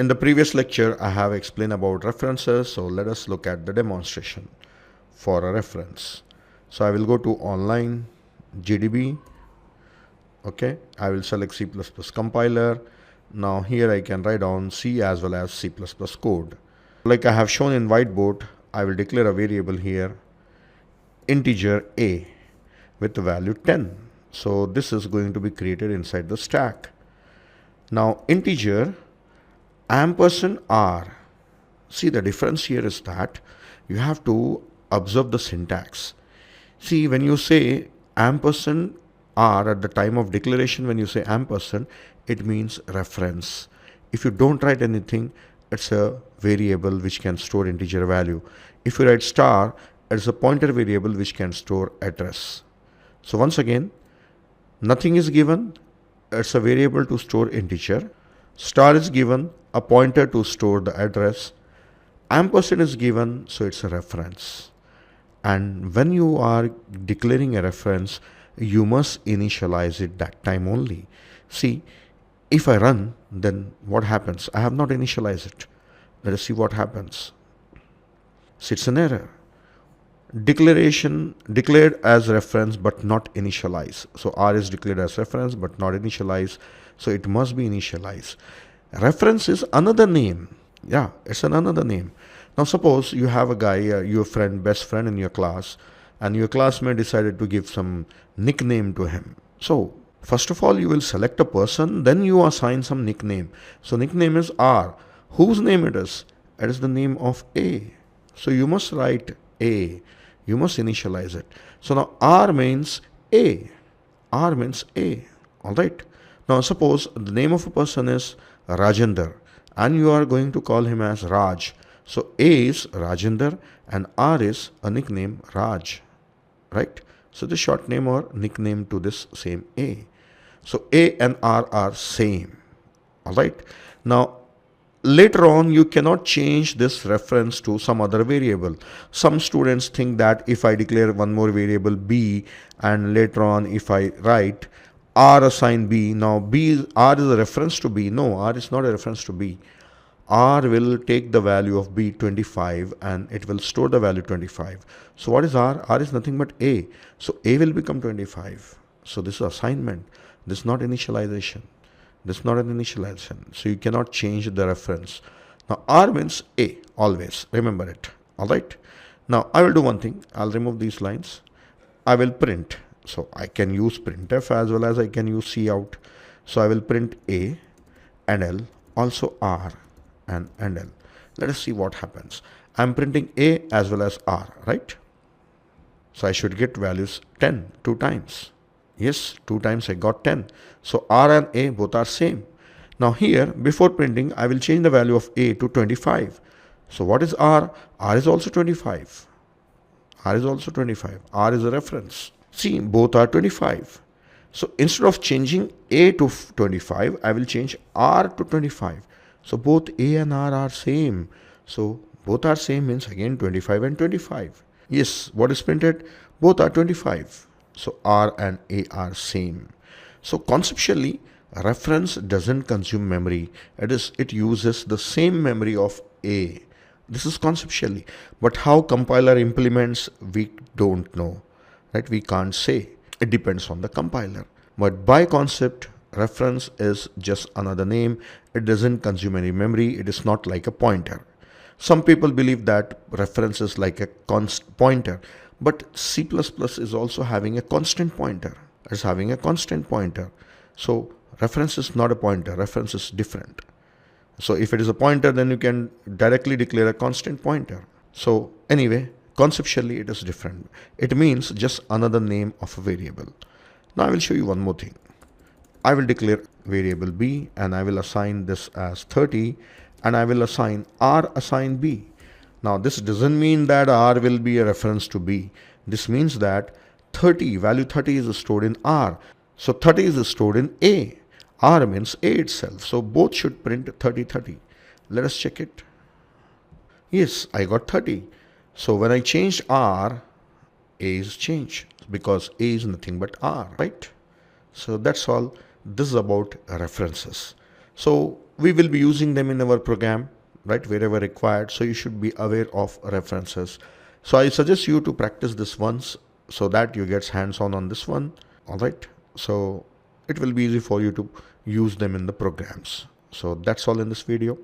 In the previous lecture, I have explained about references. So let us look at the demonstration for a reference. So I will go to online GDB. Okay, I will select C++ compiler. Now here I can write down C as well as C++ code. Like I have shown in whiteboard, I will declare a variable here, integer a, with the value 10. So this is going to be created inside the stack. Now integer ampersand r. See, the difference here is that you have to observe the syntax. See, when you say ampersand r at the time of declaration, when you say ampersand, it means reference. If you don't write anything, it's a variable which can store integer value. If you write star, it's a pointer variable which can store address. So once again, nothing is given, it's a variable to store integer. Star is given, a pointer to store the address. Ampersand is given, so it's a reference. And when you are declaring a reference, you must initialize it that time only. See, if I run, then what happens? I have not initialized it. Let us see what happens. See, it's an error. Declaration declared as reference but not initialized. So R is declared as reference but not initialized. So it must be initialized. Reference is another name. Yeah, it's another name. Now suppose you have a guy, your friend, best friend in your class, and your classmate decided to give some nickname to him. So first of all, you will select a person, then you assign some nickname. So nickname is R. Whose name it is? It is the name of A. So you must write A. You must initialize it. So now R means A. R means A. Alright. Now suppose the name of a person is Rajender and you are going to call him as Raj. So A is Rajender and R is a nickname Raj. Right? So the short name or nickname to this same A. So A and R are same. Alright. Now later on, you cannot change this reference to some other variable. Some students think that if I declare one more variable B and later on if I write R assign B, now R is a reference to B. No, R is not a reference to B. R will take the value of B 25 and it will store the value 25. So what is R? R is nothing but A. So A will become 25. So this is assignment. This is not initialization. This is not an initialization. So you cannot change the reference. Now R means A always. Remember it. Alright. Now I will do one thing. I'll remove these lines. I will print. So I can use printf as well as I can use cout. So I will print A and L, also R and L. Let us see what happens. I'm printing A as well as R, right? So I should get values 10 two times. Yes, 2 times I got 10. So R and A both are same. Now here, before printing, I will change the value of A to 25. So what is R? R is also 25. R is also 25. R is a reference. See, both are 25. So instead of changing A to 25, I will change R to 25. So both A and R are same. So both are same means again 25 and 25. Yes, what is printed? Both are 25. So R and A are same. So conceptually, reference doesn't consume memory. It uses the same memory of A. This is conceptually. But how compiler implements, we don't know. Right? We can't say. It depends on the compiler. But by concept, reference is just another name. It doesn't consume any memory. It is not like a pointer. Some people believe that reference is like a pointer. But C++ is also having a constant pointer. It's having a constant pointer. So reference is not a pointer. Reference is different. So if it is a pointer, then you can directly declare a constant pointer. So anyway, conceptually it is different. It means just another name of a variable. Now I will show you one more thing. I will declare variable B and I will assign this as 30 and I will assign R assign B. Now this doesn't mean that R will be a reference to B. This means that value 30 is stored in R. So 30 is stored in A. R means A itself. So both should print 30, 30. Let us check it. Yes, I got 30. So when I changed R, A is changed because A is nothing but R, right? So that's all. This is about references. So we will be using them in our program, right, wherever required. So you should be aware of references. So I suggest you to practice this once so that you get hands-on on this one. All right. So it will be easy for you to use them in the programs. So that's all in this video.